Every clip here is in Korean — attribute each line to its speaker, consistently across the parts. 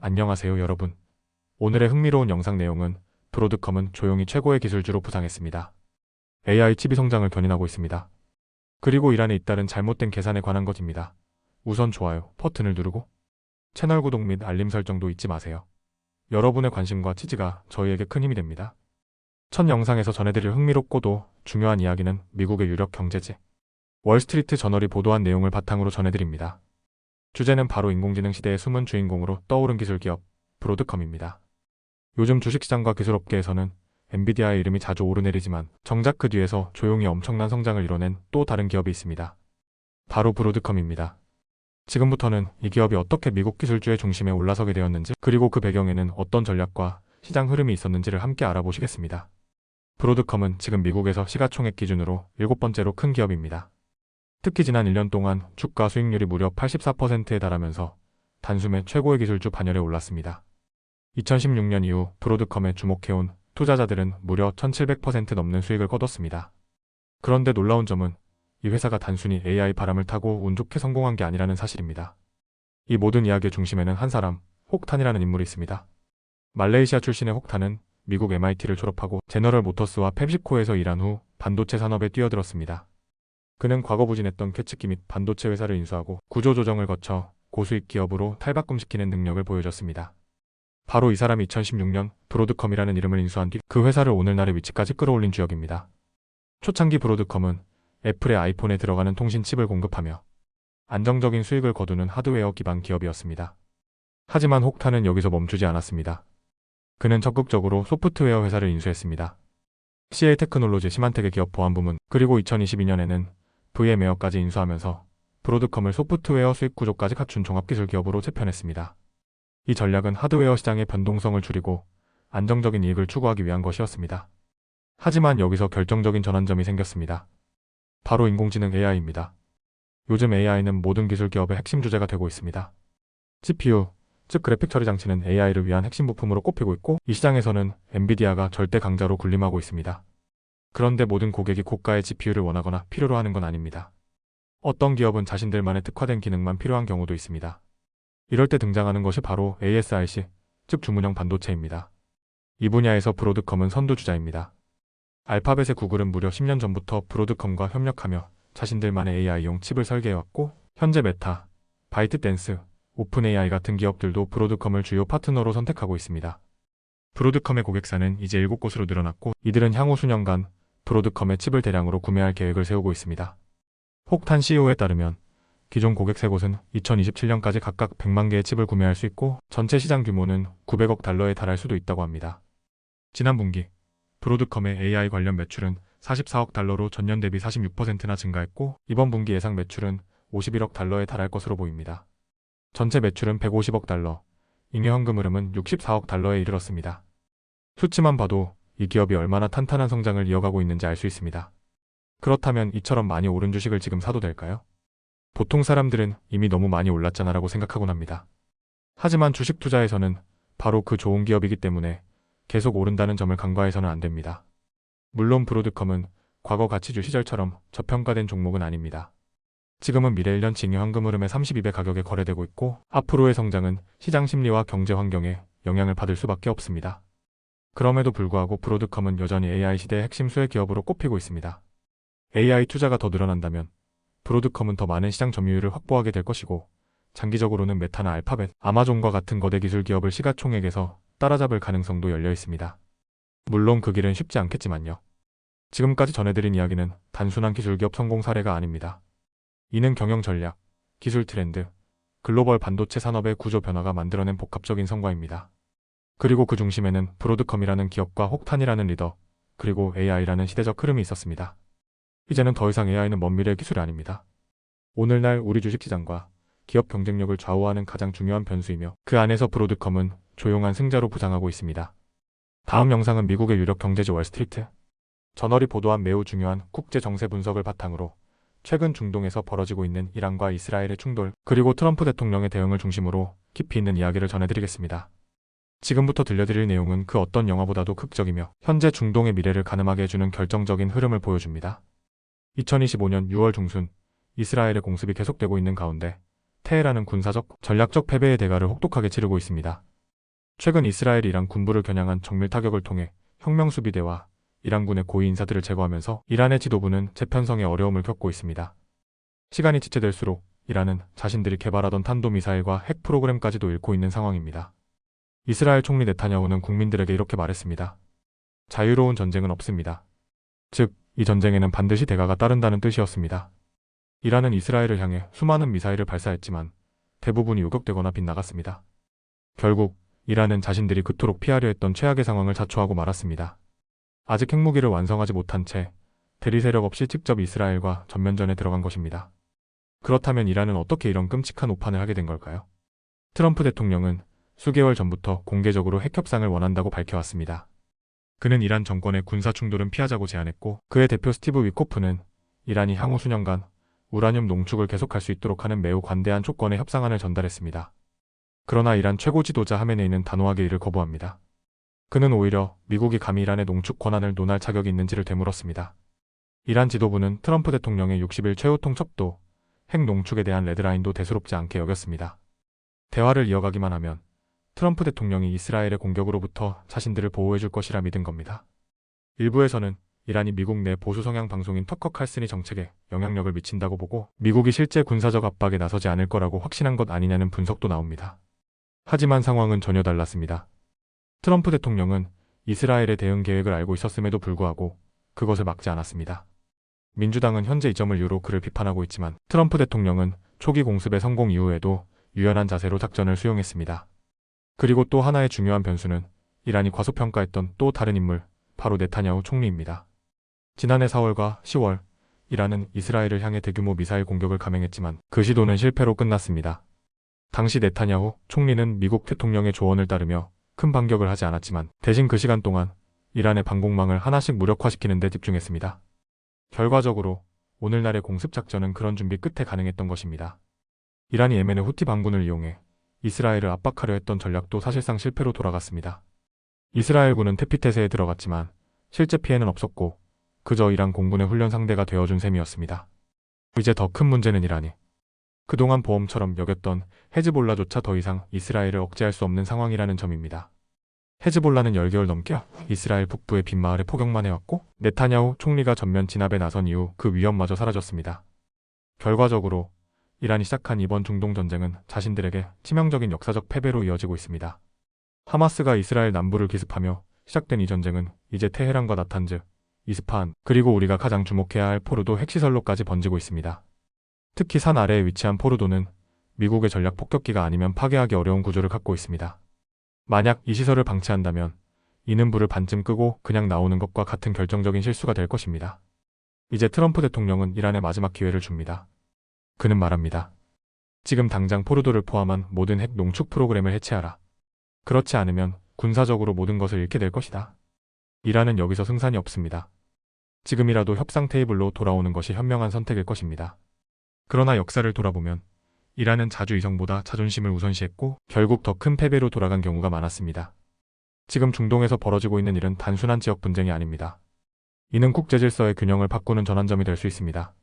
Speaker 1: 안녕하세요 여러분. 오늘의 흥미로운 영상 내용은 브로드컴은 조용히 최고의 기술주로 부상했습니다. AI 칩이 성장을 견인하고 있습니다. 그리고 이란에 잇따른 잘못된 계산에 관한 것입니다. 우선 좋아요 버튼을 누르고 채널 구독 및 알림 설정도 잊지 마세요. 여러분의 관심과 지지가 저희에게 큰 힘이 됩니다. 첫 영상에서 전해드릴 흥미롭고도 중요한 이야기는 미국의 유력 경제지 월스트리트 저널이 보도한 내용을 바탕으로 전해드립니다. 주제는 바로 인공지능 시대의 숨은 주인공으로 떠오른 기술기업 브로드컴입니다. 요즘 주식시장과 기술업계에서는 엔비디아의 이름이 자주 오르내리지만 정작 그 뒤에서 조용히 엄청난 성장을 이뤄낸 또 다른 기업이 있습니다. 바로 브로드컴입니다. 지금부터는 이 기업이 어떻게 미국 기술주의 중심에 올라서게 되었는지, 그리고 그 배경에는 어떤 전략과 시장 흐름이 있었는지를 함께 알아보시겠습니다. 브로드컴은 지금 미국에서 시가총액 기준으로 7번째로 큰 기업입니다. 특히 지난 1년 동안 주가 수익률이 무려 84%에 달하면서 단숨에 최고의 기술주 반열에 올랐습니다. 2016년 이후 브로드컴에 주목해온 투자자들은 무려 1700% 넘는 수익을 거뒀습니다. 그런데 놀라운 점은 이 회사가 단순히 AI 바람을 타고 운 좋게 성공한 게 아니라는 사실입니다. 이 모든 이야기의 중심에는 한 사람, 혹탄이라는 인물이 있습니다. 말레이시아 출신의 혹탄은 미국 MIT를 졸업하고 제너럴 모터스와 펩시코에서 일한 후 반도체 산업에 뛰어들었습니다. 그는 과거 부진했던 캐치기 및 반도체 회사를 인수하고 구조조정을 거쳐 고수익 기업으로 탈바꿈시키는 능력을 보여줬습니다. 바로 이 사람이 2016년 브로드컴이라는 이름을 인수한 뒤 그 회사를 오늘날의 위치까지 끌어올린 주역입니다. 초창기 브로드컴은 애플의 아이폰에 들어가는 통신 칩을 공급하며 안정적인 수익을 거두는 하드웨어 기반 기업이었습니다. 하지만 혹탄은 여기서 멈추지 않았습니다. 그는 적극적으로 소프트웨어 회사를 인수했습니다. CA 테크놀로지 시만텍의 기업 보안 부문, 그리고 2022년에는 VM웨어까지 인수하면서 브로드컴을 소프트웨어 수익 구조까지 갖춘 종합기술 기업으로 재편했습니다. 이 전략은 하드웨어 시장의 변동성을 줄이고 안정적인 이익을 추구하기 위한 것이었습니다. 하지만 여기서 결정적인 전환점이 생겼습니다. 바로 인공지능 AI입니다. 요즘 AI는 모든 기술 기업의 핵심 주제가 되고 있습니다. CPU, 즉 그래픽 처리 장치는 AI를 위한 핵심 부품으로 꼽히고 있고, 이 시장에서는 엔비디아가 절대 강자로 군림하고 있습니다. 그런데 모든 고객이 고가의 GPU를 원하거나 필요로 하는 건 아닙니다. 어떤 기업은 자신들만의 특화된 기능만 필요한 경우도 있습니다. 이럴 때 등장하는 것이 바로 ASRC, 즉 주문형 반도체입니다. 이 분야에서 브로드컴은 선두주자입니다. 알파벳의 구글은 무려 10년 전부터 브로드컴과 협력하며 자신들만의 AI용 칩을 설계해왔고, 현재 메타, 바이트댄스, 오픈AI 같은 기업들도 브로드컴을 주요 파트너로 선택하고 있습니다. 브로드컴의 고객사는 이제 7곳으로 늘어났고, 이들은 향후 수년간 브로드컴의 칩을 대량으로 구매할 계획을 세우고 있습니다. 혹탄 CEO에 따르면 기존 고객 3곳은 2027년까지 각각 100만 개의 칩을 구매할 수 있고, 전체 시장 규모는 900억 달러에 달할 수도 있다고 합니다. 지난 분기 브로드컴의 AI 관련 매출은 44억 달러로 전년 대비 46%나 증가했고, 이번 분기 예상 매출은 51억 달러에 달할 것으로 보입니다. 전체 매출은 150억 달러, 잉여현금 흐름은 64억 달러에 이르렀습니다. 수치만 봐도 이 기업이 얼마나 탄탄한 성장을 이어가고 있는지 알 수 있습니다. 그렇다면 이처럼 많이 오른 주식을 지금 사도 될까요? 보통 사람들은 이미 너무 많이 올랐잖아 라고 생각하곤 합니다. 하지만 주식 투자에서는 바로 그 좋은 기업이기 때문에 계속 오른다는 점을 간과해서는 안 됩니다. 물론 브로드컴은 과거 가치주 시절처럼 저평가된 종목은 아닙니다. 지금은 미래 1년치 잉여현금 흐름의 32배 가격에 거래되고 있고, 앞으로의 성장은 시장 심리와 경제 환경에 영향을 받을 수밖에 없습니다. 그럼에도 불구하고 브로드컴은 여전히 AI 시대의 핵심 수혜 기업으로 꼽히고 있습니다. AI 투자가 더 늘어난다면 브로드컴은 더 많은 시장 점유율을 확보하게 될 것이고, 장기적으로는 메타나 알파벳, 아마존과 같은 거대 기술 기업을 시가총액에서 따라잡을 가능성도 열려 있습니다. 물론 그 길은 쉽지 않겠지만요. 지금까지 전해드린 이야기는 단순한 기술 기업 성공 사례가 아닙니다. 이는 경영 전략, 기술 트렌드, 글로벌 반도체 산업의 구조 변화가 만들어낸 복합적인 성과입니다. 그리고 그 중심에는 브로드컴이라는 기업과 혹탄이라는 리더, 그리고 AI라는 시대적 흐름이 있었습니다. 이제는 더 이상 AI는 먼 미래의 기술이 아닙니다. 오늘날 우리 주식시장과 기업 경쟁력을 좌우하는 가장 중요한 변수이며, 그 안에서 브로드컴은 조용한 승자로 부상하고 있습니다. 다음 영상은 미국의 유력 경제지 월스트리트 저널이 보도한 매우 중요한 국제 정세 분석을 바탕으로 최근 중동에서 벌어지고 있는 이란과 이스라엘의 충돌, 그리고 트럼프 대통령의 대응을 중심으로 깊이 있는 이야기를 전해드리겠습니다. 지금부터 들려드릴 내용은 그 어떤 영화보다도 극적이며 현재 중동의 미래를 가늠하게 해주는 결정적인 흐름을 보여줍니다. 2025년 6월 중순 이스라엘의 공습이 계속되고 있는 가운데 테헤란은 군사적, 전략적 패배의 대가를 혹독하게 치르고 있습니다. 최근 이스라엘이 이란 군부를 겨냥한 정밀 타격을 통해 혁명수비대와 이란군의 고위 인사들을 제거하면서 이란의 지도부는 재편성에 어려움을 겪고 있습니다. 시간이 지체될수록 이란은 자신들이 개발하던 탄도미사일과 핵 프로그램까지도 잃고 있는 상황입니다. 이스라엘 총리 네타냐후는 국민들에게 이렇게 말했습니다. 자유로운 전쟁은 없습니다. 즉, 이 전쟁에는 반드시 대가가 따른다는 뜻이었습니다. 이란은 이스라엘을 향해 수많은 미사일을 발사했지만 대부분이 요격되거나 빗나갔습니다. 결국 이란은 자신들이 그토록 피하려 했던 최악의 상황을 자초하고 말았습니다. 아직 핵무기를 완성하지 못한 채 대리 세력 없이 직접 이스라엘과 전면전에 들어간 것입니다. 그렇다면 이란은 어떻게 이런 끔찍한 오판을 하게 된 걸까요? 트럼프 대통령은 수개월 전부터 공개적으로 핵 협상을 원한다고 밝혀왔습니다. 그는 이란 정권의 군사 충돌은 피하자고 제안했고, 그의 대표 스티브 위코프는 이란이 향후 수년간 우라늄 농축을 계속할 수 있도록 하는 매우 관대한 조건의 협상안을 전달했습니다. 그러나 이란 최고 지도자 하메네이는 단호하게 이를 거부합니다. 그는 오히려 미국이 감히 이란의 농축 권한을 논할 자격이 있는지를 되물었습니다. 이란 지도부는 트럼프 대통령의 60일 최후 통첩도, 핵 농축에 대한 레드라인도 대수롭지 않게 여겼습니다. 대화를 이어가기만 하면 트럼프 대통령이 이스라엘의 공격으로부터 자신들을 보호해줄 것이라 믿은 겁니다. 일부에서는 이란이 미국 내 보수 성향 방송인 터커 칼슨이 정책에 영향력을 미친다고 보고 미국이 실제 군사적 압박에 나서지 않을 거라고 확신한 것 아니냐는 분석도 나옵니다. 하지만 상황은 전혀 달랐습니다. 트럼프 대통령은 이스라엘의 대응 계획을 알고 있었음에도 불구하고 그것을 막지 않았습니다. 민주당은 현재 이 점을 이유로 그를 비판하고 있지만 트럼프 대통령은 초기 공습의 성공 이후에도 유연한 자세로 작전을 수용했습니다. 그리고 또 하나의 중요한 변수는 이란이 과소평가했던 또 다른 인물, 바로 네타냐후 총리입니다. 지난해 4월과 10월, 이란은 이스라엘을 향해 대규모 미사일 공격을 감행했지만 그 시도는 실패로 끝났습니다. 당시 네타냐후 총리는 미국 대통령의 조언을 따르며 큰 반격을 하지 않았지만 대신 그 시간 동안 이란의 방공망을 하나씩 무력화시키는 데 집중했습니다. 결과적으로 오늘날의 공습작전은 그런 준비 끝에 가능했던 것입니다. 이란이 예멘의 후티 반군을 이용해 이스라엘을 압박하려 했던 전략도 사실상 실패로 돌아갔습니다. 이스라엘군은 테피태세에 들어갔지만 실제 피해는 없었고 그저 이란 공군의 훈련 상대가 되어준 셈이었습니다. 이제 더 큰 문제는 이란이 그동안 보험처럼 여겼던 헤즈볼라조차 더 이상 이스라엘을 억제할 수 없는 상황이라는 점입니다. 헤즈볼라는 10개월 넘게 이스라엘 북부의 빈마을에 포격만 해왔고 네타냐후 총리가 전면 진압에 나선 이후 그 위협마저 사라졌습니다. 결과적으로 이란이 시작한 이번 중동 전쟁은 자신들에게 치명적인 역사적 패배로 이어지고 있습니다. 하마스가 이스라엘 남부를 기습하며 시작된 이 전쟁은 이제 테헤란과 나탄즈, 이스파한, 그리고 우리가 가장 주목해야 할 포르도 핵시설로까지 번지고 있습니다. 특히 산 아래에 위치한 포르도는 미국의 전략 폭격기가 아니면 파괴하기 어려운 구조를 갖고 있습니다. 만약 이 시설을 방치한다면 이는 불을 반쯤 끄고 그냥 나오는 것과 같은 결정적인 실수가 될 것입니다. 이제 트럼프 대통령은 이란에 마지막 기회를 줍니다. 그는 말합니다. 지금 당장 포르도를 포함한 모든 핵 농축 프로그램을 해체하라. 그렇지 않으면 군사적으로 모든 것을 잃게 될 것이다. 이란은 여기서 승산이 없습니다. 지금이라도 협상 테이블로 돌아오는 것이 현명한 선택일 것입니다. 그러나 역사를 돌아보면 이란은 자주 이성보다 자존심을 우선시했고 결국 더 큰 패배로 돌아간 경우가 많았습니다. 지금 중동에서 벌어지고 있는 일은 단순한 지역 분쟁이 아닙니다. 이는 국제 질서의 균형을 바꾸는 전환점이 될 수 있습니다.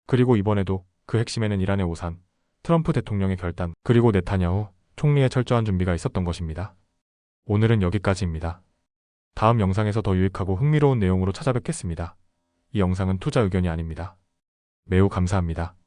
Speaker 1: 그리고 이번에도 그 핵심에는 이란의 오산, 트럼프 대통령의 결단, 그리고 네타냐후 총리의 철저한 준비가 있었던 것입니다. 오늘은 여기까지입니다. 다음 영상에서 더 유익하고 흥미로운 내용으로 찾아뵙겠습니다. 이 영상은 투자 의견이 아닙니다. 매우 감사합니다.